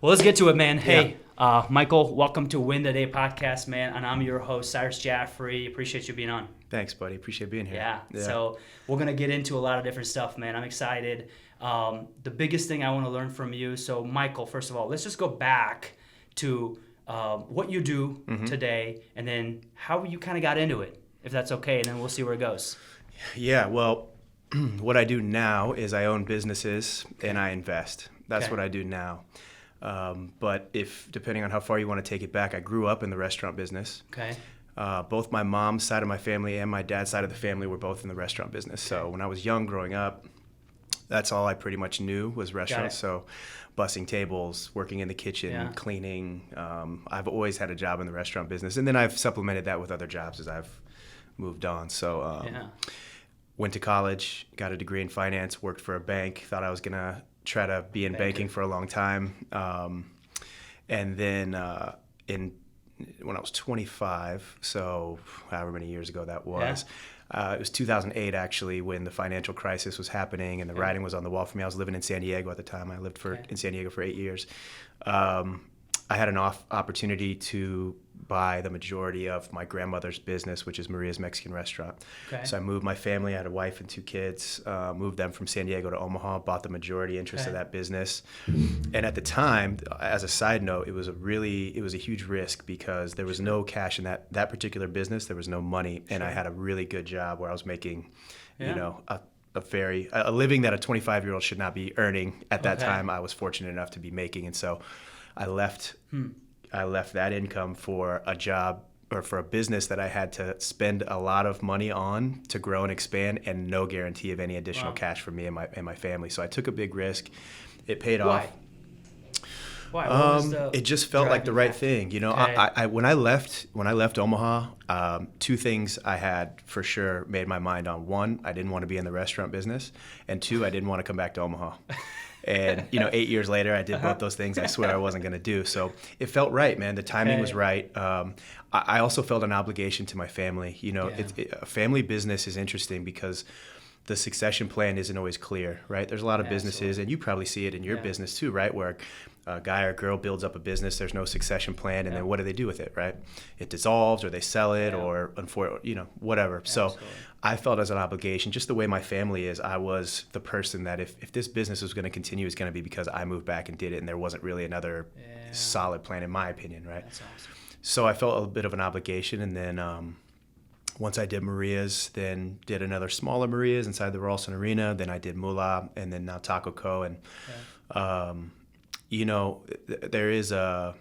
Well, let's get to it, man. Hey, Michael, welcome to Win the Day podcast, man. And I'm your host, Cyrus Jaffery. Appreciate you being on. Thanks, buddy. Appreciate being here. Yeah. So we're going to get into a lot of different stuff, man. I'm excited. The biggest thing I want to learn from you. So, Michael, first of all, let's just go back to what you do today and then how you kind of got into it, if that's okay. And then we'll see where it goes. Yeah. Well, what I do now is I own businesses and I invest. That's what I do now. But if, depending on how far you want to take it back, I grew up in the restaurant business. Okay. Both my mom's side of my family and my dad's side of the family were both in the restaurant business. So when I was young growing up, that's all I pretty much knew was restaurants. So bussing tables, working in the kitchen, cleaning. I've always had a job in the restaurant business. And then I've supplemented that with other jobs as I've moved on. So went to college, got a degree in finance, worked for a bank, thought I was going to try to be in banking for a long time. And then when I was 25, so however many years ago that was, it was 2008 actually when the financial crisis was happening and the writing was on the wall for me. I was living in San Diego at the time. I lived in San Diego for 8 years. I had an opportunity to buy the majority of my grandmother's business, which is Maria's Mexican Restaurant. Okay. So I moved my family. I had a wife and 2 kids, moved them from San Diego to Omaha, bought the majority interest of that business. And at the time, as a side note, it was a huge risk because there was no cash in that particular business. There was no money. And I had a really good job where I was making, a living that a 25-year-old should not be earning at that time. I was fortunate enough to be making. And so I left that income for a job or for a business that I had to spend a lot of money on to grow and expand and no guarantee of any additional cash for me and my family. So I took a big risk. It paid off. Why? It just felt like the right thing. You know, I when I left Omaha, 2 things I had for sure made my mind on. 1, I didn't want to be in the restaurant business, and 2, I didn't want to come back to Omaha. And, 8 years later, I did both those things I swear I wasn't going to do. So it felt right, man. The timing was right. I also felt an obligation to my family. A family business is interesting because the succession plan isn't always clear, right? There's a lot of businesses, and you probably see it in your business too, right? Where a guy or girl builds up a business, there's no succession plan, and then what do they do with it, right? It dissolves, or they sell it, or whatever. So I felt as an obligation, just the way my family is, I was the person that if this business was going to continue, it's going to be because I moved back and did it, and there wasn't really another solid plan, in my opinion, right? That's awesome. So I felt a bit of an obligation, and then once I did Maria's, then did another smaller Maria's inside the Ralston Arena. Then I did Moolah, and then now Taco Co. And, there is you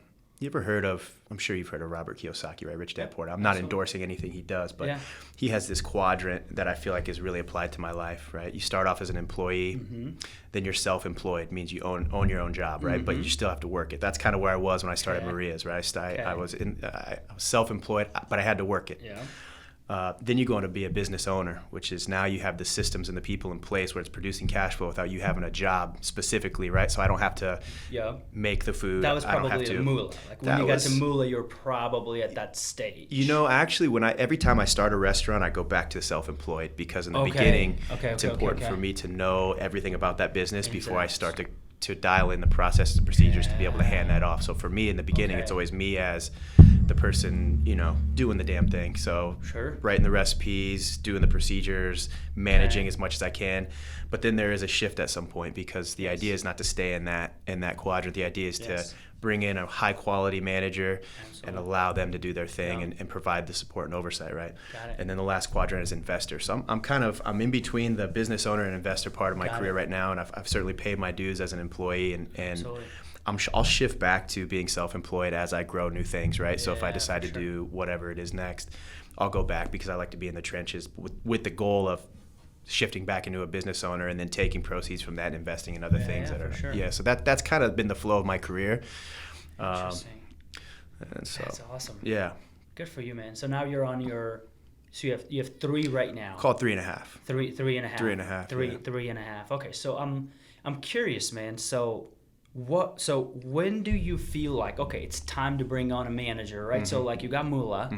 ever heard of, I'm sure you've heard of Robert Kiyosaki, right? Rich Dad Poor Dad. I'm not endorsing anything he does, but he has this quadrant that I feel like is really applied to my life, right? You start off as an employee, then you're self-employed, means you own your own job, right? But you still have to work it. That's kind of where I was when I started Maria's, right? I was self-employed, but I had to work it. Then you go on to be a business owner, which is now you have the systems and the people in place where it's producing cash flow without you having a job specifically, right? So I don't have to make the food. That was probably I don't have to. Moolah. Like when you got to Moolah, you were probably at that stage. Actually, every time I start a restaurant, I go back to self-employed because in the beginning, it's important for me to know everything about that business before I start to dial in the processes and procedures to be able to hand that off. So for me, in the beginning, it's always me as the person, doing the damn thing. So writing the recipes, doing the procedures, managing as much as I can. But then there is a shift at some point because the idea is not to stay in that quadrant. The idea is to bring in a high quality manager and allow them to do their thing and provide the support and oversight, right? And then the last quadrant is investor. So I'm in between the business owner and investor part of my career right now, and I've certainly paid my dues as an employee, and I'll shift back to being self-employed as I grow new things, right? So if I decide to do whatever it is next, I'll go back because I like to be in the trenches with the goal of shifting back into a business owner and then taking proceeds from that and investing in other things so that's kind of been the flow of my career. Interesting. And so that's awesome. Yeah. Good for you, man. So now you're on so you have 3 right now. Called 3.5. 3.5. 3.5. 3.5. Okay, so I'm curious, man. So when do you feel like, okay, it's time to bring on a manager, right? So like you got Moolah.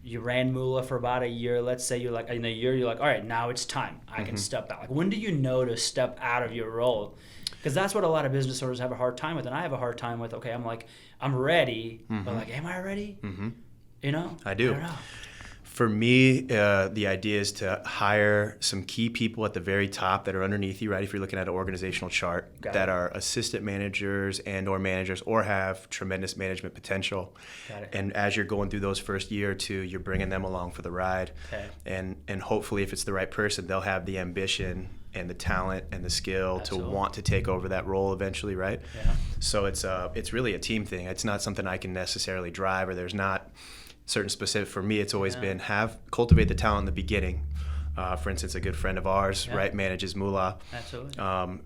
You ran Moolah for about a year. Let's say you're like, in a year, you're like, all right, now it's time. I can step out. Like, when do you know to step out of your role? Because that's what a lot of business owners have a hard time with, and I have a hard time with. Okay, I'm like, I'm ready, but like, am I ready? You know? I do. I don't know. For me, the idea is to hire some key people at the very top that are underneath you, right? If you're looking at an organizational chart, that are assistant managers and or managers or have tremendous management potential. Got it. And as you're going through those first year or two, you're bringing them along for the ride. Okay. And hopefully, if it's the right person, they'll have the ambition and the talent and the skill to want to take over that role eventually, right? Yeah. So it's really a team thing. It's not something I can necessarily drive, or there's not certain specific. For me, it's always been cultivate the talent in the beginning. For instance, a good friend of ours, right, manages Moolah. Absolutely.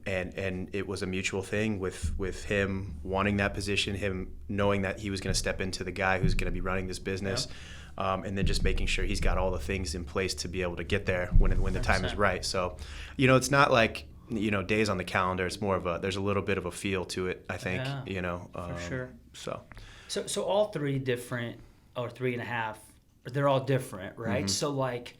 And it was a mutual thing with him wanting that position, him knowing that he was going to step into the guy who's going to be running this business, and then just making sure he's got all the things in place to be able to get there when the time is right. So, it's not like days on the calendar. It's more of there's a little bit of a feel to it, I think. For sure. So all three different. Or 3.5, they're all different, right? So like,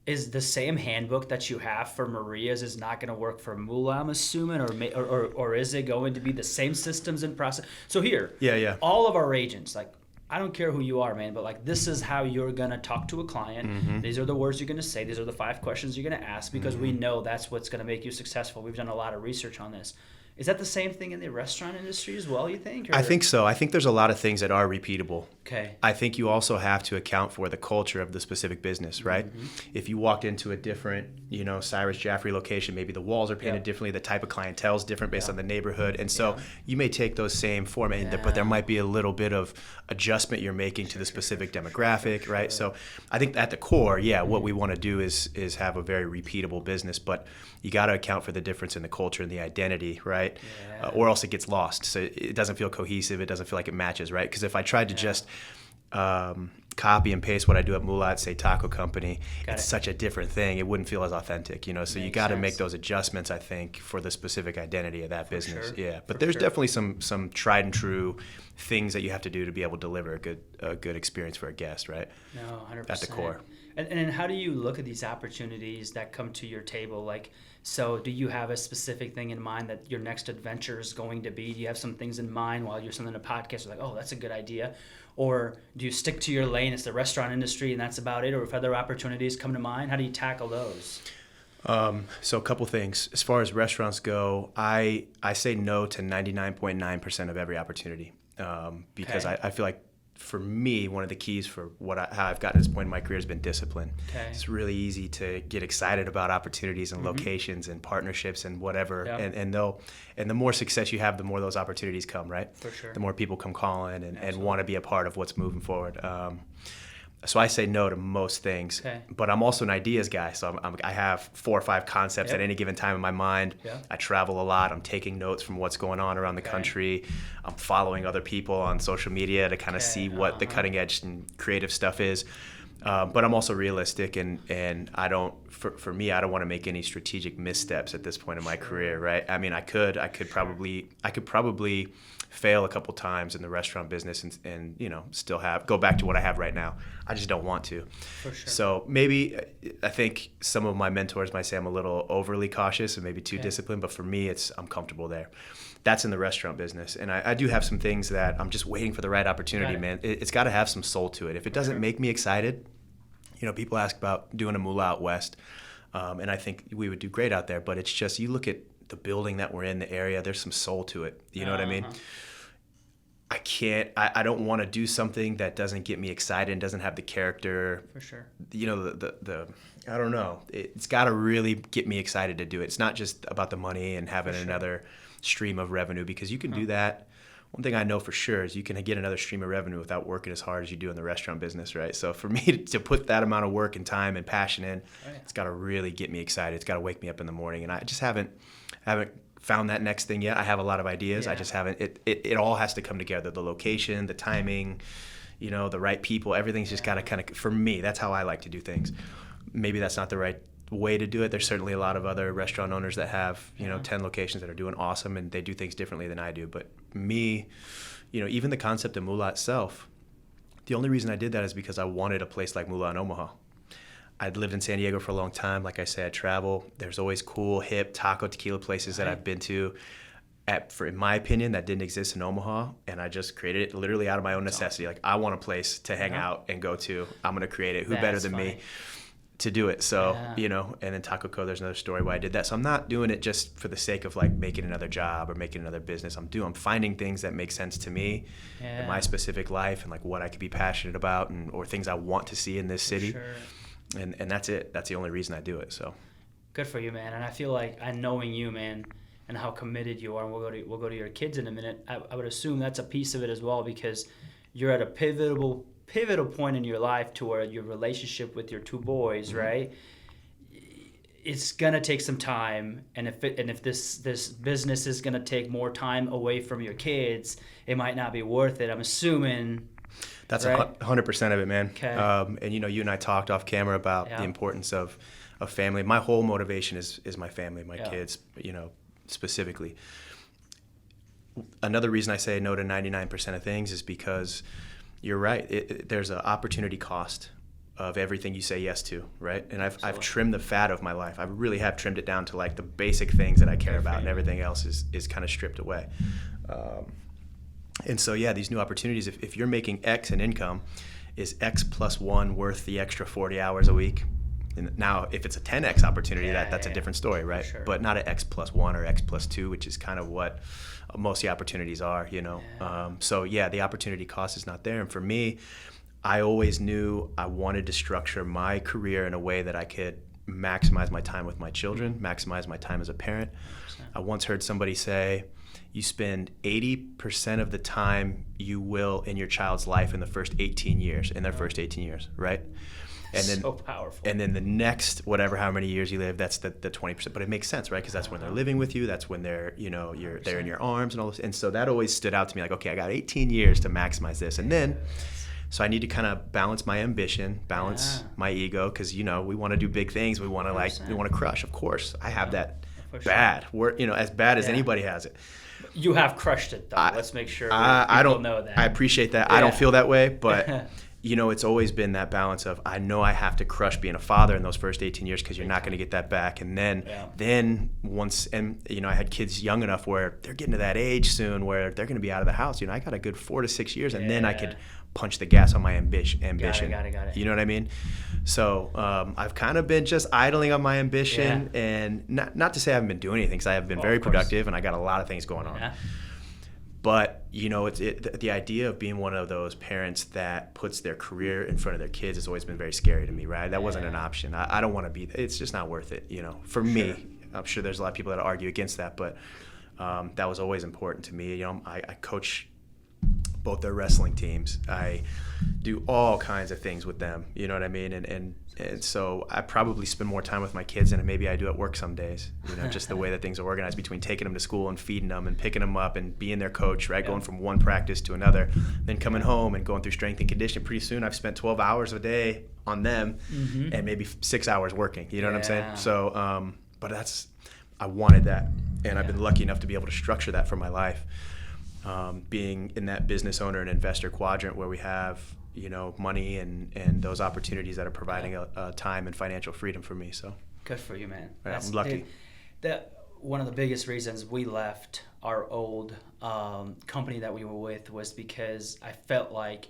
is the same handbook that you have for Maria's is not going to work for Moolah, I'm assuming, or is it going to be the same systems and process? So here, all of our agents, like, I don't care who you are, man, but like, this is how you're going to talk to a client. These are the words you're going to say. These are the 5 questions you're going to ask, because we know that's what's going to make you successful. We've done a lot of research on this. Is that the same thing in the restaurant industry as well, you think? Or? I think so. I think there's a lot of things that are repeatable. Okay. I think you also have to account for the culture of the specific business, right? If you walked into a different, Cyrus Jaffery location, maybe the walls are painted differently, the type of clientele is different based on the neighborhood. And so you may take those same format, but there might be a little bit of adjustment you're making to the specific demographic, right? So I think at the core, what we want to do is have a very repeatable business, but you got to account for the difference in the culture and the identity, right? Or else it gets lost. So it doesn't feel cohesive. It doesn't feel like it matches, right? Because if I tried to just copy and paste what I do at Moolah at, say, Taco Company, it's such a different thing. It wouldn't feel as authentic, So you got to make those adjustments, I think, for the specific identity of that business. Sure. Yeah, but there's definitely some tried and true things that you have to do to be able to deliver a good experience for a guest, right? No, 100%. At the core. And how do you look at these opportunities that come to your table? Like, so do you have a specific thing in mind that your next adventure is going to be? Do you have some things in mind while you're sending a podcast? You're like, oh, that's a good idea. Or do you stick to your lane? It's the restaurant industry and that's about it? Or if other opportunities come to mind, how do you tackle those? So a couple things. As far as restaurants go, I say no to 99.9% of every opportunity, because I feel like, for me, one of the keys for how I've gotten to this point in my career has been discipline. Okay. It's really easy to get excited about opportunities and locations and partnerships and whatever. And the more success you have, the more those opportunities come, right? For sure. The more people come calling and want to be a part of what's moving forward. So I say no to most things, but I'm also an ideas guy. So I have 4 or 5 concepts at any given time in my mind. I travel a lot. I'm taking notes from what's going on around the country. I'm following other people on social media to kind of see what the cutting edge and creative stuff is. But I'm also realistic, and I don't. For me, I don't want to make any strategic missteps at this point in my career, right? I mean, I could probably fail a couple times in the restaurant business and still go back to what I have right now. I just don't want to. For sure. So maybe I think some of my mentors might say I'm a little overly cautious and maybe too disciplined, but for me, I'm comfortable there. That's in the restaurant business. And I do have some things that I'm just waiting for the right opportunity, man. It's got to have some soul to it. If it doesn't make me excited, people ask about doing a Moolah out west, and I think we would do great out there, but it's just, you look at the building that we're in, the area, there's some soul to it. You know what I mean? I don't want to do something that doesn't get me excited and doesn't have the character. For sure. I don't know. It's got to really get me excited to do it. It's not just about the money and having another stream of revenue, because you can do that. One thing I know for sure is you can get another stream of revenue without working as hard as you do in the restaurant business, right? So for me to put that amount of work and time and passion in, it's got to really get me excited. It's got to wake me up in the morning, and I just haven't found that next thing yet. I have a lot of ideas. I just haven't. It all has to come together. The location, the timing, the right people. Everything's just got to kind of. For me, that's how I like to do things. Maybe that's not the right way to do it. There's certainly a lot of other restaurant owners that have 10 locations that are doing awesome, and they do things differently than I do. But me, even the concept of Moolah itself, the only reason I did that is because I wanted a place like Moolah in Omaha. I'd lived in San Diego for a long time. Like I said, I travel. There's always cool, hip taco tequila places that I've been to. in my opinion, that didn't exist in Omaha, and I just created it literally out of my own necessity. Like, I want a place to hang out and go to. I'm going to create it. Who better than me to do it? So, you know, and then Taco Co, there's another story why I did that. So I'm not doing it just for the sake of like making another job or making another business. I'm finding things that make sense to me in my specific life and like what I could be passionate about or things I want to see in this city. Sure. And that's it. That's the only reason I do it. So good for you, man. And I feel like knowing you, man, and how committed you are, and we'll go to your kids in a minute. I would assume that's a piece of it as well, because you're at a pivotal point in your life to where your relationship with your two boys, right? It's gonna take some time, and if this business is gonna take more time away from your kids, it might not be worth it. I'm assuming. That's 100% of it, man. Okay. And you know, you and I talked off camera about the importance of family. My whole motivation is my family, my kids, you know, specifically. Another reason I say no to 99% of things is because you're right. There's an opportunity cost of everything you say yes to, right? And I've trimmed the fat of my life. I really have trimmed it down to like the basic things that I care about, and everything else is kind of stripped away. And so, yeah, these new opportunities, if you're making X in income, is X plus 1 worth the extra 40 hours a week? And now, if it's a 10X opportunity, that's a different story, right? Sure. But not an X plus 1 or X plus 2, which is kind of what most of the opportunities are, you know? So, the opportunity cost is not there. And for me, I always knew I wanted to structure my career in a way that I could maximize my time with my children, maximize my time as a parent. 100%. I once heard somebody say, you spend 80% of the time you will in your child's life in the first 18 years, first 18 years, right? And then, so powerful. And then the next, how many years you live, that's the 20%. But it makes sense, right? Because that's when they're living with you. That's when they're, you know, they're in your arms and all this. And so that always stood out to me, like, okay, I got 18 years to maximize this. And then, so I need to kind of balance my ambition, balance my ego, because, you know, we want to do big things. We want to we want to crush. Of course, I have that bad. We're, you know, as bad as anybody has it. You have crushed it, though. Let's make sure people know that. I appreciate that. I don't feel that way, but you know, it's always been that balance of, I know I have to crush being a father in those first 18 years because you're not going to get that back. And then once, and you know, I had kids young enough where they're getting to that age soon where they're going to be out of the house. You know, I got a good 4 to 6 years, and then I could punch the gas on my ambition. Got it. You know what I mean? So I've kind of been just idling on my ambition, and not to say I haven't been doing anything, because I have been very productive and I got a lot of things going on. But, you know, the idea of being one of those parents that puts their career in front of their kids has always been very scary to me, right? That wasn't an option. I don't want to be, it's just not worth it, you know, for me. I'm sure there's a lot of people that argue against that, but that was always important to me. You know, I coach both their wrestling teams. I do all kinds of things with them, you know what I mean? And so I probably spend more time with my kids than maybe I do at work some days, you know, just the way that things are organized between taking them to school and feeding them and picking them up and being their coach, right? Going from one practice to another, then coming home and going through strength and conditioning. Pretty soon I've spent 12 hours a day on them and maybe 6 hours working, you know what I'm saying? So, but I wanted that, and I've been lucky enough to be able to structure that for my life. Being in that business owner and investor quadrant where we have, you know, money and those opportunities that are providing a time and financial freedom for me. So good for you, man. I'm lucky. That one of the biggest reasons we left our old company that we were with was because I felt like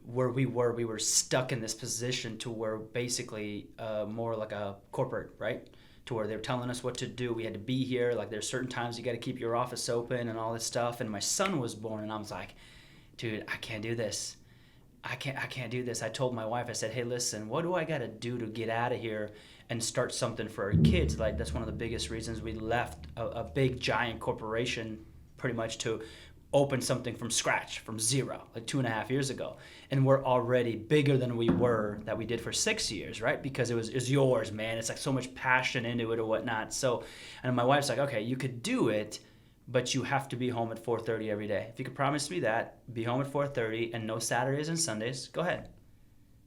where we were stuck in this position to where basically more like a corporate, right? To where they're telling us what to do. We had to be here. Like, there's certain times you got to keep your office open and all this stuff. And my son was born, and I was like, dude, I can't do this. I can't do this. I told my wife, I said, hey, listen, what do I got to do to get out of here and start something for our kids? Like, that's one of the biggest reasons we left a big, giant corporation pretty much to open something from scratch, from zero, like 2.5 years ago. And we're already bigger than we were that we did for 6 years, right? Because it was yours, man. It's like so much passion into it or whatnot. So, and my wife's like, okay, you could do it, but you have to be home at 4:30 every day. If you could promise me that, be home at 4:30 and no Saturdays and Sundays, go ahead.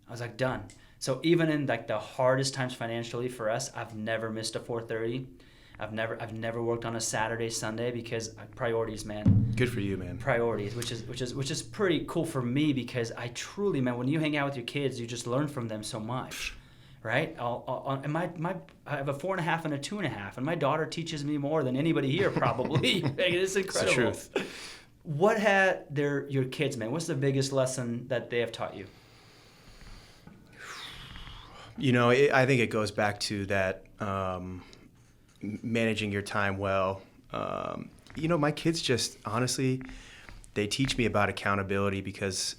I was like, done. So even in like the hardest times financially for us, I've never missed a 4:30. I've never worked on a Saturday, Sunday, because priorities, man. Good for you, man. Priorities, which is pretty cool for me, because I truly, man, when you hang out with your kids, you just learn from them so much, right? And I have a 4.5 and a 2.5, and my daughter teaches me more than anybody here probably. It's incredible. It's the truth. What had your kids, man? What's the biggest lesson that they have taught you? I think it goes back to that managing your time well. My kids just honestly, they teach me about accountability because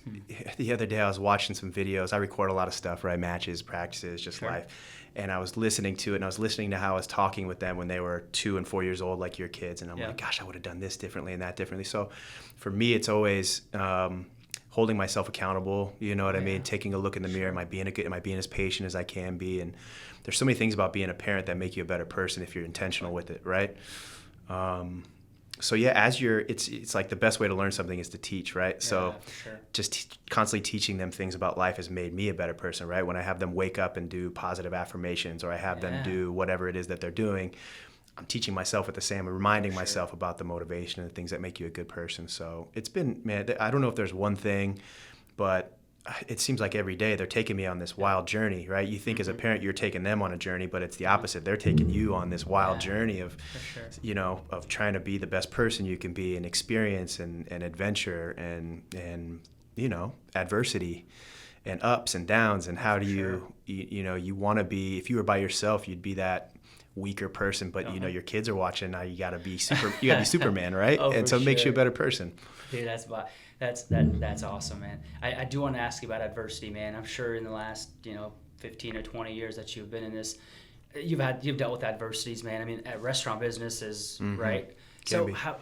the other day I was watching some videos. I record a lot of stuff, right? Matches, practices, just life. And I was listening to it, and I was listening to how I was talking with them when they were 2 and 4 years old, like your kids. And I'm like, gosh, I would have done this differently and that differently. So for me, it's always holding myself accountable. You know what I mean? Taking a look in the mirror. Am I being as patient as I can be? And there's so many things about being a parent that make you a better person if you're intentional with it, right? So yeah, it's like the best way to learn something is to teach, right? Yeah, so just constantly teaching them things about life has made me a better person, right? When I have them wake up and do positive affirmations, or I have them do whatever it is that they're doing, I'm teaching myself at the same, reminding myself about the motivation and the things that make you a good person. So it's been, man, I don't know if there's one thing, but it seems like every day they're taking me on this wild journey, right? You think as a parent you're taking them on a journey, but it's the opposite. They're taking you on this wild journey of, of trying to be the best person you can be, and experience and adventure and adversity and ups and downs. And how do you want to be, if you were by yourself, you'd be that weaker person, but your kids are watching now. You got to be Superman, right? And so it makes you a better person. Dude, that's awesome, man. I do want to ask you about adversity, man. I'm sure in the last 15 or 20 years that you've been in this, you've dealt with adversities, man. I mean, at restaurant businesses, right? So how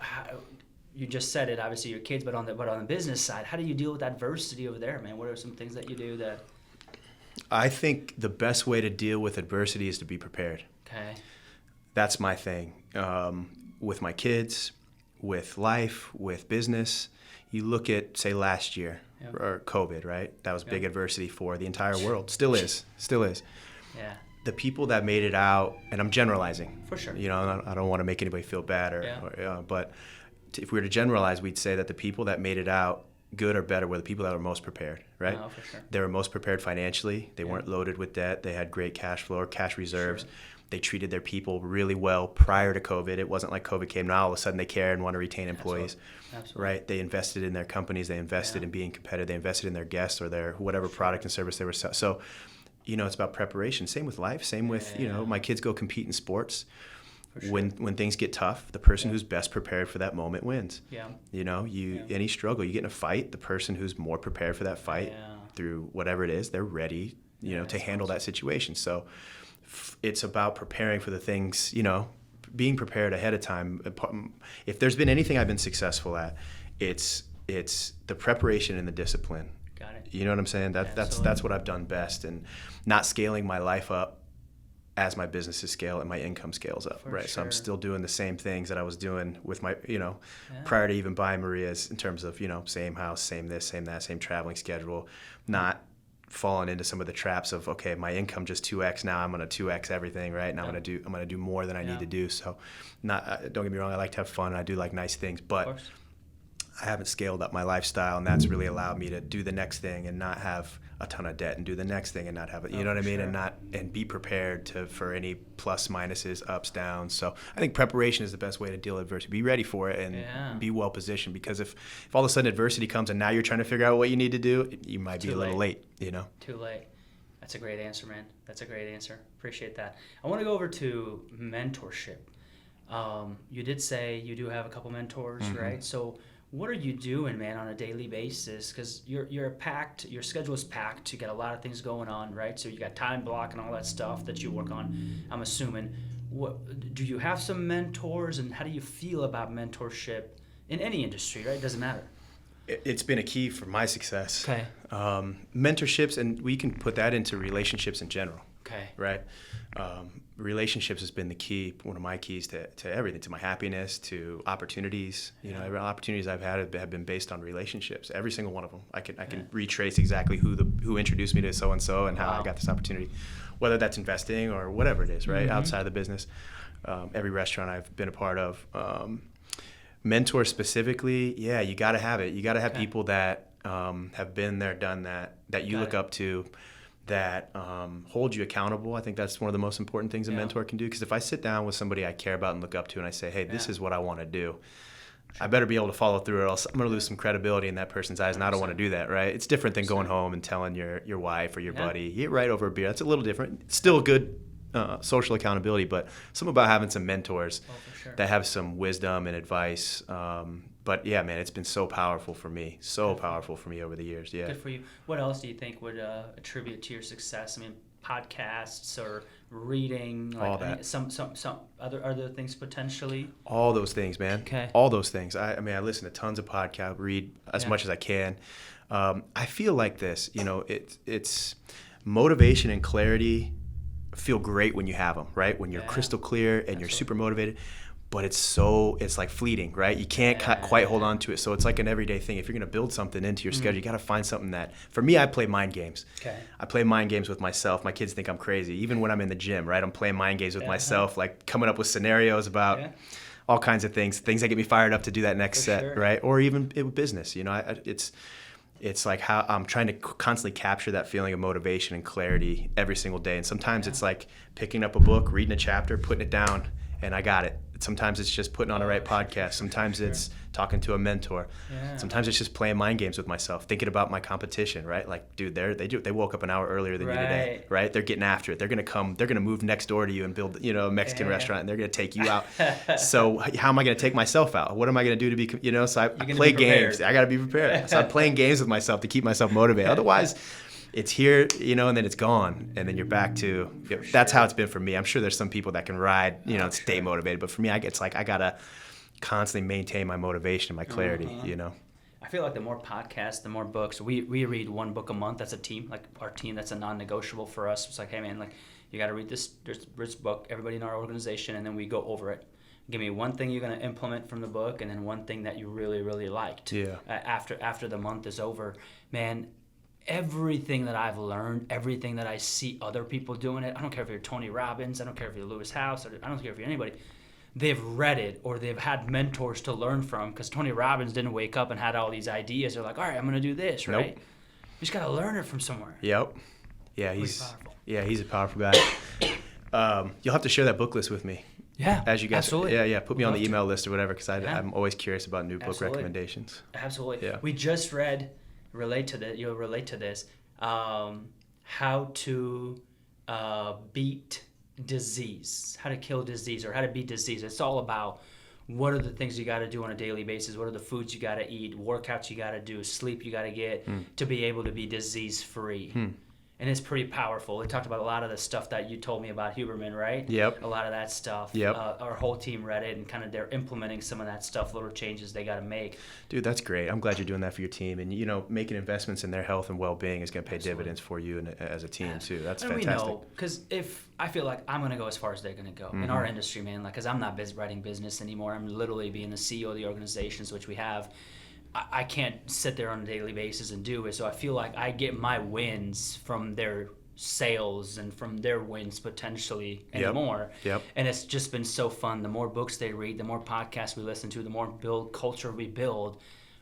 you just said it, obviously your kids, but on the business side, how do you deal with adversity over there, man? What are some things that you do that? I think the best way to deal with adversity is to be prepared. Okay. That's my thing. With my kids, with life, with business. You look at, say, last year or COVID, right? That was big adversity for the entire world. Still is. Yeah. The people that made it out, and I'm generalizing. For sure. I don't want to make anybody feel bad, but if we were to generalize, we'd say that the people that made it out good or better were the people that were most prepared, right? Oh, for sure. They were most prepared financially. They weren't loaded with debt. They had great cash flow or cash reserves. Sure. They treated their people really well prior to COVID. It wasn't like COVID came now all of a sudden they care and want to retain employees. Absolutely. Right? They invested in their companies. They invested in being competitive. They invested in their guests or their whatever product and service they were selling. So, it's about preparation. Same with life. Same with, my kids go compete in sports. Sure. When things get tough, the person who's best prepared for that moment wins. Yeah. Any struggle, you get in a fight, the person who's more prepared for that fight through whatever it is, they're ready, to handle that situation. So it's about preparing for the things, being prepared ahead of time. If there's been anything I've been successful at, it's the preparation and the discipline. Got it. You know what I'm saying? That's what I've done best, and not scaling my life up as my businesses scale and my income scales up, right? Sure. So I'm still doing the same things that I was doing with my, prior to even buying Maria's, in terms of, same house, same this, same that, same traveling schedule, not falling into some of the traps of, okay, my income just 2x now, I'm going to 2x everything, right? And I'm going to do more than I need to do. So don't get me wrong, I like to have fun and I do like nice things, but I haven't scaled up my lifestyle, and that's really allowed me to do the next thing and not have a ton of debt, and do the next thing and not have it, you know what I mean? Sure. And be prepared for any plus, minuses, ups, downs. So I think preparation is the best way to deal with adversity. Be ready for it and be well positioned, because if all of a sudden adversity comes and now you're trying to figure out what you need to do, you might be a little late, Too late. That's a great answer, man. That's a great answer. Appreciate that. I want to go over to mentorship. You did say you do have a couple mentors, right? So what are you doing, man, on a daily basis? Because your schedule is packed. You got a lot of things going on, right? So you got time block and all that stuff that you work on, I'm assuming. Do you have some mentors, and how do you feel about mentorship in any industry, right? It doesn't matter. It's been a key for my success. Okay. Mentorships, and we can put that into relationships in general. Okay. Right? Relationships has been the key, one of my keys to everything, to my happiness, to opportunities. Every opportunities I've had have been based on relationships. Every single one of them. I can retrace exactly who introduced me to so and so and how I got this opportunity, whether that's investing or whatever it is, right? Outside of the business. Every restaurant I've been a part of. Mentors specifically, you got to have it. You got to have people that have been there, done that you look up to. that hold you accountable. I think that's one of the most important things a mentor can do. Because if I sit down with somebody I care about and look up to and I say, hey, this is what I want to do, I better be able to follow through or else I'm going to lose some credibility in that person's eyes, and I don't want to do that, right? It's different than going home and telling your wife or your buddy, eat right over a beer. That's a little different. It's still good social accountability, but something about having some mentors that have some wisdom and advice. But yeah, man, it's been so powerful for me. Powerful for me over the years. Yeah. Good for you. What else do you think would attribute to your success? I mean, podcasts or reading, like all that. Some other things potentially. All those things, man. Okay. All those things. I mean, I listen to tons of podcasts, read as much as I can. I feel like this. It's motivation and clarity feel great when you have them, right? When you're crystal clear and you're super motivated. But it's like fleeting, right? You can't quite hold on to it. So it's like an everyday thing. If you're going to build something into your schedule, you got to find something that, for me, I play mind games. Okay. I play mind games with myself. My kids think I'm crazy. Even when I'm in the gym, right? I'm playing mind games with myself, like coming up with scenarios about all kinds of things that get me fired up to do that next set, right? Or even with business, it's like how I'm trying to constantly capture that feeling of motivation and clarity every single day. And sometimes it's like picking up a book, reading a chapter, putting it down, and I got it. Sometimes it's just putting on the right podcast. Sometimes it's talking to a mentor. Yeah. Sometimes it's just playing mind games with myself, thinking about my competition, right? Like, dude, they woke up an hour earlier than you today, right? They're getting after it. They're gonna move next door to you and build, a Mexican restaurant, and they're gonna take you out. So how am I gonna take myself out? What am I gonna do to be, so I play games. I gotta be prepared. So I'm playing games with myself to keep myself motivated. Otherwise, it's here, and then it's gone, and then you're back to. That's how it's been for me. I'm sure there's some people that can ride, stay motivated, but for me, it's like I gotta constantly maintain my motivation and my clarity. I feel like the more podcasts, the more books. We read one book a month as a team. Like our team, that's a non-negotiable for us. It's like, hey man, like you got to read this book. Everybody in our organization, and then we go over it. Give me one thing you're going to implement from the book, and then one thing that you really, really liked. Yeah. After the month is over, man. Everything that I've learned, everything that I see other people doing it, I don't care if you're Tony Robbins, I don't care if you're Lewis House, I don't care if you're anybody, they've read it or they've had mentors to learn from, because Tony Robbins didn't wake up and had all these ideas. They're like, all right, I'm going to do this, right? Nope. You just got to learn it from somewhere. Yep. Yeah, he's a powerful guy. You'll have to share that book list with me. Yeah, as you guys, absolutely. Yeah. Put me on the email list or whatever, because I'm always curious about new book recommendations. Absolutely. Yeah. We just read... You'll relate to this. How to beat disease, how to kill disease, or how to beat disease. It's all about what are the things you got to do on a daily basis. What are the foods you got to eat, workouts you got to do, sleep you got to get to be able to be disease free. And it's pretty powerful. We talked about a lot of the stuff that you told me about Huberman, right? Yep. A lot of that stuff. Yep. Our whole team read it, and kind of they're implementing some of that stuff, little changes they got to make. Dude, that's great. I'm glad you're doing that for your team. And, making investments in their health and well-being is going to pay dividends for you and as a team, too. That's fantastic. We know, because if I feel like I'm going to go as far as they're going to go in our industry, man, because I'm not writing business anymore. I'm literally being the CEO of the organizations, which we have. I can't sit there on a daily basis and do it. So I feel like I get my wins from their sales and from their wins potentially anymore. Yep. And it's just been so fun. The more books they read, the more podcasts we listen to, the more culture we build,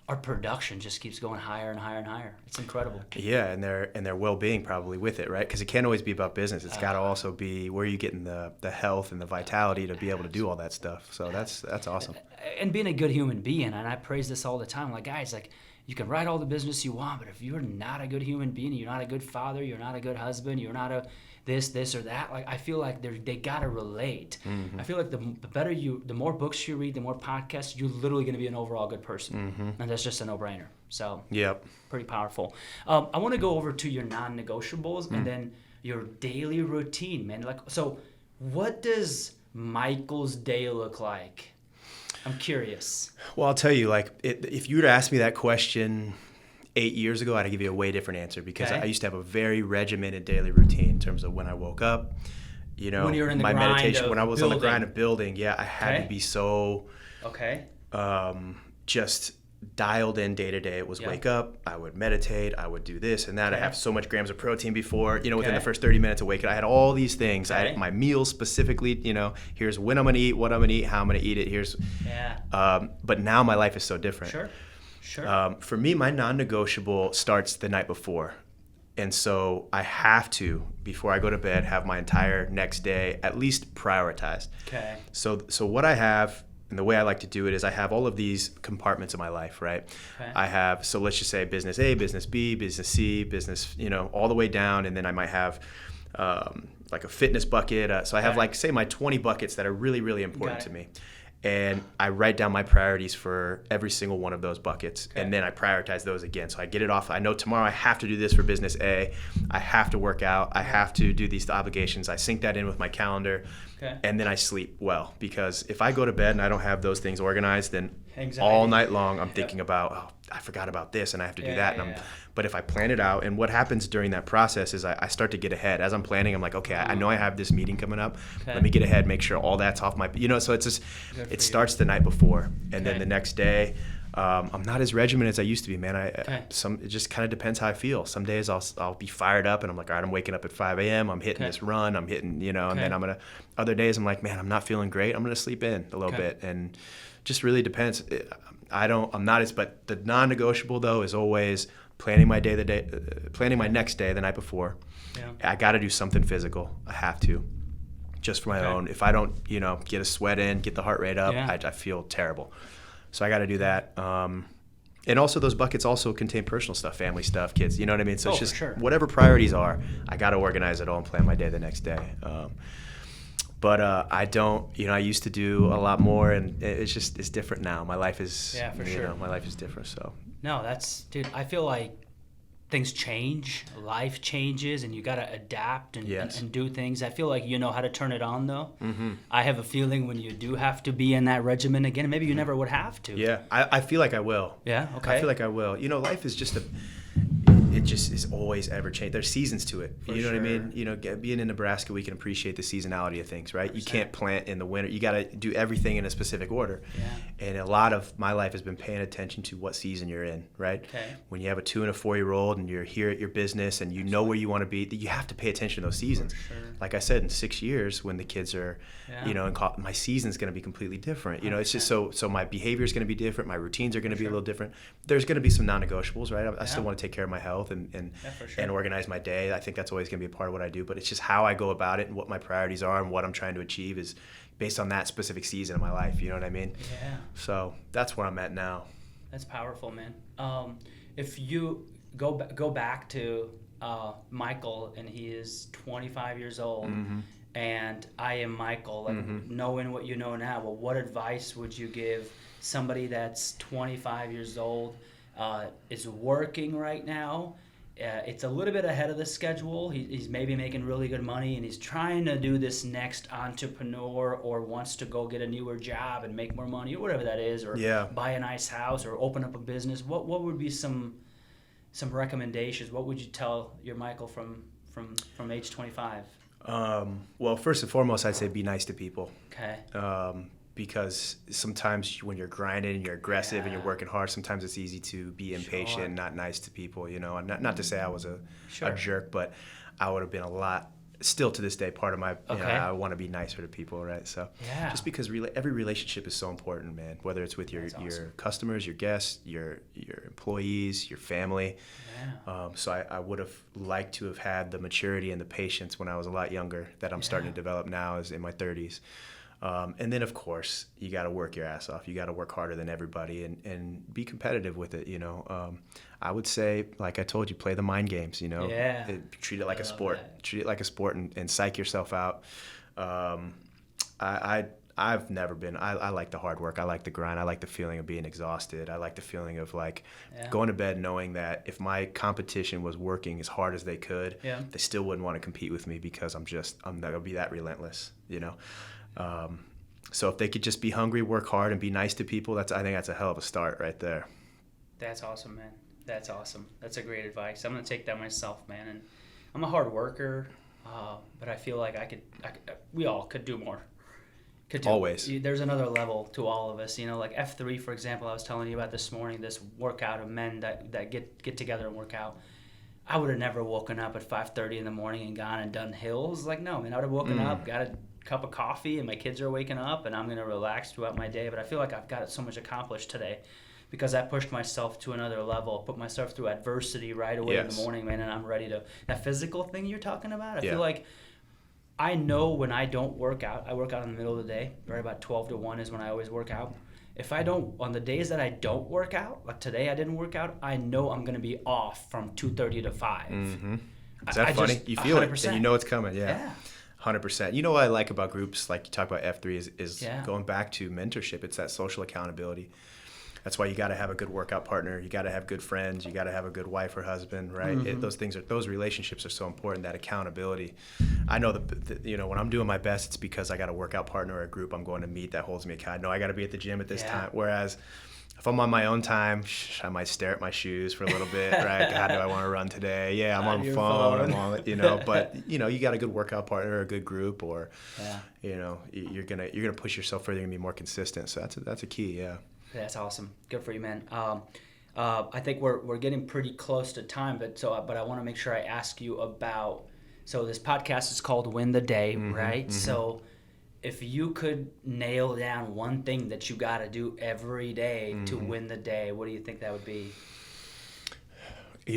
our production just keeps going higher and higher and higher. It's incredible. Yeah, and their well-being probably with it, right? Because it can't always be about business. It's got to also be where you're getting the health and the vitality to be able to do all that stuff. So that's awesome. And being a good human being, and I praise this all the time. Like, guys, like, you can write all the business you want, but if you're not a good human being, you're not a good father, you're not a good husband, you're not a this or that, like, I feel like they gotta relate. I feel like the more books you read, the more podcasts, you're literally gonna be an overall good person. And that's just a no-brainer. So pretty powerful. I want to go over to your non-negotiables and then your daily routine, man. Like, so what does Michael's day look like? I'm curious. Well, I'll tell you, like, if you were to ask me that question 8 years ago, I'd give you a way different answer, because I used to have a very regimented daily routine in terms of when I woke up, when you're in the my grind meditation, of when I was building. on the grind of building, I had to be so just dialed in day to day. It was wake up, I would meditate, I would do this and that. I have so much grams of protein before, within the first 30 minutes of waking up. I had all these things. I had my meals specifically, here's when I'm going to eat, what I'm going to eat, how I'm going to eat it. But now my life is so different. Sure. For me, my non-negotiable starts the night before. And so I have to, before I go to bed, have my entire next day at least prioritized. Okay. So what I have, and the way I like to do it, is I have all of these compartments in my life, right? Okay. I have, so let's just say business A, business B, business C, business, all the way down. And then I might have like a fitness bucket. So I have like, say, my 20 buckets that are really, really important to me. And I write down my priorities for every single one of those buckets. Okay. And then I prioritize those again. So I get it off. I know tomorrow I have to do this for business A. I have to work out. I have to do these obligations. I sync that in with my calendar. Okay. And then I sleep well. Because if I go to bed and I don't have those things organized, then all night long I'm thinking about, oh, I forgot about this and I have to do that. But if I plan it out, and what happens during that process is I start to get ahead. As I'm planning, I'm like, okay, I know I have this meeting coming up. Okay. Let me get ahead, make sure all that's off my, so it's just, it starts the night before. And then the next day, I'm not as regimented as I used to be, man. It just kind of depends how I feel. Some days I'll be fired up and I'm like, all right, I'm waking up at 5 a.m. I'm hitting this run. I'm hitting, and then other days I'm like, man, I'm not feeling great. I'm going to sleep in a little bit. And just really depends. But the non-negotiable though is always planning my next day the night before. Yeah. I got to do something physical. I have to, just for my own. If I don't, get a sweat in, get the heart rate up, I feel terrible. So I got to do that. And also those buckets also contain personal stuff, family stuff, kids. You know what I mean? So it's just whatever priorities are, I got to organize it all and plan my day the next day. But I don't, I used to do a lot more, and it's different now. My life is, my life is different. So. No, dude, I feel like things change, life changes, and you got to adapt and do things. I feel like you know how to turn it on, though. Mm-hmm. I have a feeling when you do have to be in that regimen again, maybe you never would have to. Yeah, I feel like I will. Yeah, okay. I feel like I will. Life is just it just is always ever changing. There's seasons to it. What I mean? Being in Nebraska, we can appreciate the seasonality of things, right? 100%. You can't plant in the winter. You got to do everything in a specific order. Yeah. And a lot of my life has been paying attention to what season you're in, right? Okay. When you have a 2 and a 4-year-old and you're here at your business and you know where you want to be, you have to pay attention to those seasons. Sure. Like I said, in 6 years when the kids are, my season's going to be completely different. It's just so my behavior is going to be different. My routines are going to be a little different. There's going to be some non-negotiables, right? I still want to take care of my health and organize my day. I think that's always going to be a part of what I do, but it's just how I go about it and what my priorities are and what I'm trying to achieve is based on that specific season of my life. You know what I mean? Yeah. So that's where I'm at now. That's powerful, man. If you go back to Michael, and he is 25 years old, mm-hmm. and I am Michael, mm-hmm. knowing what you know now, well, what advice would you give somebody that's 25 years old, is working right now? It's a little bit ahead of the schedule. He's maybe making really good money, and he's trying to do this next entrepreneur, or wants to go get a newer job and make more money, or whatever that is, or buy a nice house or open up a business. What would be some recommendations? What would you tell your Michael from age 25? Well, first and foremost, I'd say be nice to people. Okay. Because sometimes when you're grinding and you're aggressive and you're working hard, sometimes it's easy to be impatient and not nice to people, And not to say I was a jerk, but I would have been a lot, still to this day, part of my, I want to be nicer to people, right? So just because every relationship is so important, man, whether it's with your customers, your guests, your employees, your family. Yeah. So I would have liked to have had the maturity and the patience when I was a lot younger that I'm starting to develop now as in my 30s. And then, of course, you got to work your ass off. You got to work harder than everybody and be competitive with it, I would say, like I told you, play the mind games, treat it like a sport. Treat it like a sport and psych yourself out. I've never been, I like the hard work. I like the grind. I like the feeling of being exhausted. I like the feeling of going to bed knowing that if my competition was working as hard as they could, they still wouldn't want to compete with me because I'm not going to be that relentless, So if they could just be hungry, work hard, and be nice to people, I think that's a hell of a start right there. That's awesome, man. That's awesome. That's a great advice. I'm going to take that myself, man. And I'm a hard worker, but I feel like we all could do more. Always. There's another level to all of us, like F3, for example, I was telling you about this morning, this workout of men that get together and work out. I would have never woken up at 5:30 in the morning and gone and done hills. No, man, I would have woken up, got a cup of coffee, and my kids are waking up, and I'm going to relax throughout my day. But I feel like I've got so much accomplished today because I pushed myself to another level, put myself through adversity right away in the morning, man, and I'm ready to. That physical thing you're talking about, I feel like I know when I don't work out, I work out in the middle of the day, right about 12 to 1 is when I always work out. If I don't, on the days that I don't work out, like today I didn't work out, I know I'm going to be off from 2:30 to 5. Mm-hmm. Is that funny? You feel 100%. It, and you know it's coming, yeah. 100%. You know what I like about groups, like you talk about F3, is going back to mentorship. It's that social accountability. That's why you got to have a good workout partner. You got to have good friends. You got to have a good wife or husband, right? Mm-hmm. Those relationships are so important. That accountability. I know when I'm doing my best, it's because I got a workout partner or a group I'm going to meet that holds me accountable. I know I got to be at the gym at this time. Whereas if I'm on my own time, I might stare at my shoes for a little bit, right? God, do I want to run today? Yeah, I'm on the phone. I'm on, but you got a good workout partner, or a good group, or you're gonna push yourself further and be more consistent. So that's a key, yeah. That's awesome. Good for you, man. I think we're getting pretty close to time, but I want to make sure I ask you about. So this podcast is called Win the Day, right? Mm-hmm. So if you could nail down one thing that you got to do every day to win the day, what do you think that would be?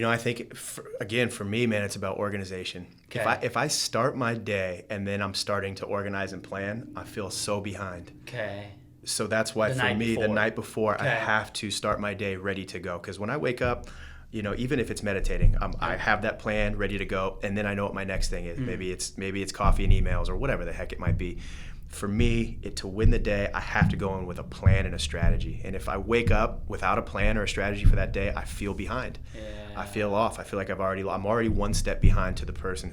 I think for me, man, it's about organization. Okay. If I start my day and then I'm starting to organize and plan, I feel so behind. Okay. So that's why the night before, I have to start my day ready to go. Because when I wake up, even if it's meditating, I have that plan ready to go, and then I know what my next thing is. Maybe it's coffee and emails or whatever the heck it might be. For me, to win the day, I have to go in with a plan and a strategy. And if I wake up without a plan or a strategy for that day, I feel behind. Yeah. I feel off. I feel like I'm already one step behind to the person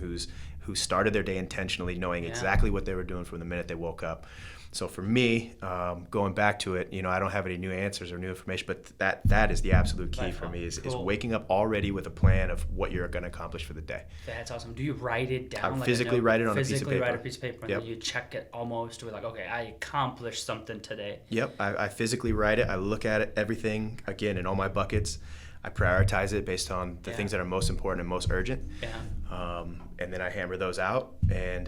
who started their day intentionally, knowing exactly what they were doing from the minute they woke up. So for me, going back to it, I don't have any new answers or new information, but that is the absolute key for me is waking up already with a plan of what you're going to accomplish for the day. That's awesome. Do you write it down? I physically write it on a piece of paper. Physically write a piece of paper, and then you check it almost to like, okay, I accomplished something today. Yep, I physically write it. I look at it, everything, again, in all my buckets. I prioritize it based on the things that are most important and most urgent. Yeah. And then I hammer those out, and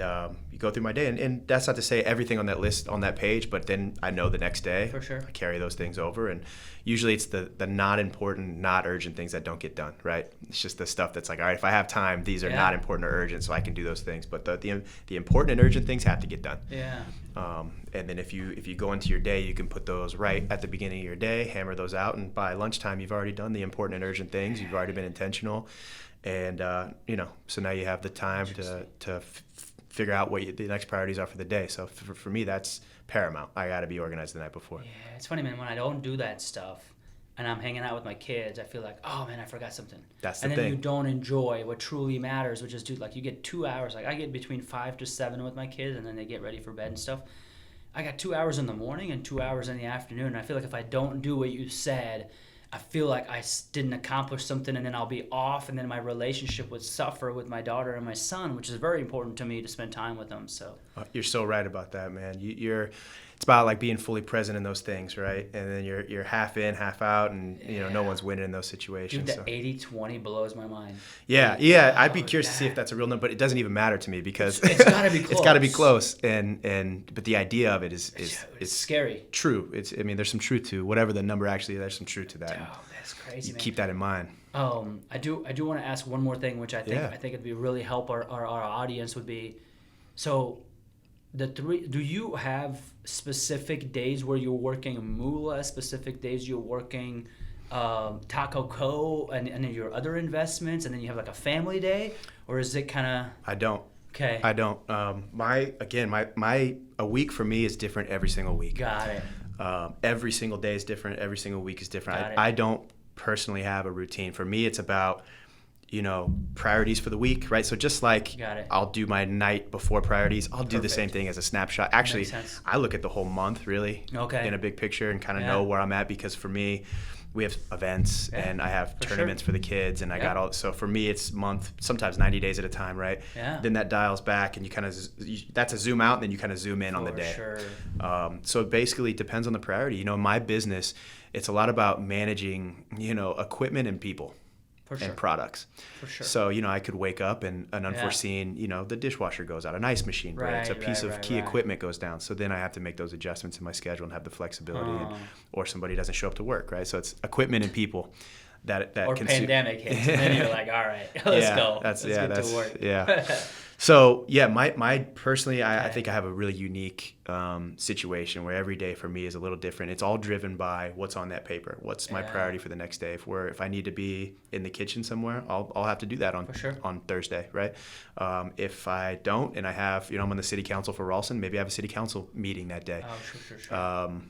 you go through my day. And that's not to say everything on that list, on that page, but then I know the next day. For sure. I carry those things over. And usually it's the not important, not urgent things that don't get done, right? It's just the stuff that's like, all right, if I have time, these are not important or urgent, so I can do those things. But the important and urgent things have to get done. Yeah. And then if you go into your day, you can put those right at the beginning of your day, hammer those out, and by lunchtime, you've already done the important and urgent things. You've already been intentional. And, so now you have the time to figure out what the next priorities are for the day. So for me, that's paramount. I got to be organized the night before. Yeah, it's funny, man. When I don't do that stuff and I'm hanging out with my kids, I feel like, oh, man, I forgot something. That's the thing. And then you don't enjoy what truly matters, which is, dude, like you get 2 hours. Like I get between 5 to 7 with my kids, and then they get ready for bed and stuff. I got 2 hours in the morning and 2 hours in the afternoon. And I feel like if I don't do what you said, I feel like I didn't accomplish something, and then I'll be off, and then my relationship would suffer with my daughter and my son, which is very important to me to spend time with them. So you're so right about that, man. It's about like being fully present in those things, right? And then you're half in, half out, and no one's winning in those situations. Dude, the 80-20 blows my mind. Yeah. I'd be curious to see if that's a real number, but it doesn't even matter to me because it's got to be close. It's got to be close, but the idea of it is scary. True. There's some truth to whatever the number actually. There's some truth to that. Oh, that's crazy, man. Keep that in mind. I do want to ask one more thing, which I think it'd be really help our audience would be, so. Do you have specific days where you're working Moolah, specific days you're working Taco Co. and then your other investments, and then you have like a family day, or is it kind of? I don't. Okay. I don't. A week for me is different every single week. Got it. Every single day is different. Every single week is different. I don't personally have a routine. For me, it's about priorities for the week, right? So just like I'll do my night before priorities, I'll do the same thing as a snapshot. Actually, I look at the whole month really in a big picture and kind of know where I'm at, because for me, we have events and I have tournaments for the kids, and I got all. So for me, it's month, sometimes 90 days at a time, right? Yeah. Then that dials back, and you kind of that's a zoom out, and then you kind of zoom in on the day. Sure. So it basically depends on the priority. My business, it's a lot about managing, equipment and people. and products. For sure. So, I could wake up and an unforeseen, the dishwasher goes out, an ice machine breaks, a piece of key equipment goes down. So then I have to make those adjustments in my schedule and have the flexibility, or somebody doesn't show up to work, right? So it's equipment and people that or pandemic hits, and then you're like, all right, let's go. Let's get to work. Yeah. So my personally, I think I have a really unique situation where every day for me is a little different. It's all driven by what's on that paper. What's my priority for the next day? If I need to be in the kitchen somewhere, I'll have to do that on Thursday, right? If I don't, and I have, I'm on the city council for Ralston, maybe I have a city council meeting that day. Oh, sure.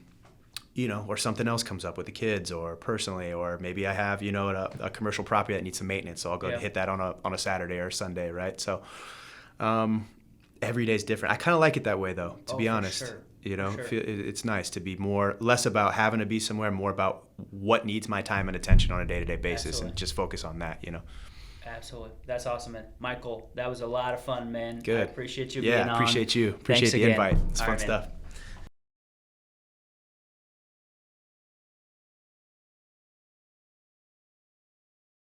Or something else comes up with the kids, or personally, or maybe I have, a commercial property that needs some maintenance, so I'll go hit that on a Saturday or a Sunday, right? So every day is different. I kind of like it that way, though, to be honest. Sure. It's nice to be less about having to be somewhere, more about what needs my time and attention on a day-to-day basis. Absolutely. And just focus on that, Absolutely. That's awesome, man. Michael, that was a lot of fun, man. Good. I appreciate you being on. Yeah, appreciate you. Appreciate the invite. It's fun stuff.